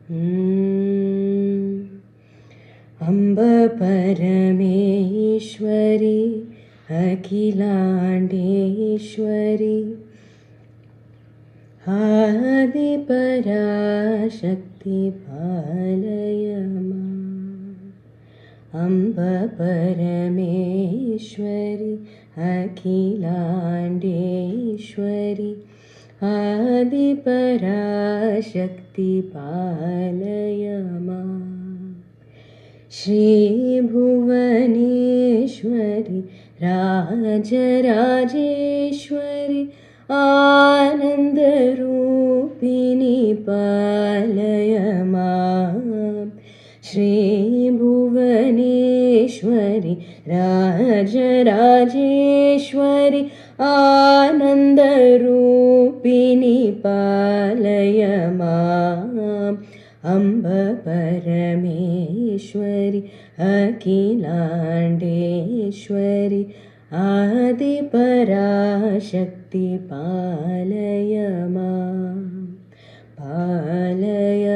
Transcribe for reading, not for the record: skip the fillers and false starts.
अम्ब परमेश्वरी अखिलाण्डेश्वरी आदिपराशक्ति पालय माम्। अम्ब परमेश्वरी अखिलाण्डेश्वरी आदिपराशक्ति पालय माम्। श्रीभुवनेश्वरि राजराजेश्वरि आनन्दरूपिणि पालय माम्। श्रीभुवनेश्वरि राजराजेश्वरि आनन्दरूपिणि पालय माम्। अम्ब परमेश्वरि अखिलाण्डेश्वरि आदिपराशक्ति पालय माम्। पालय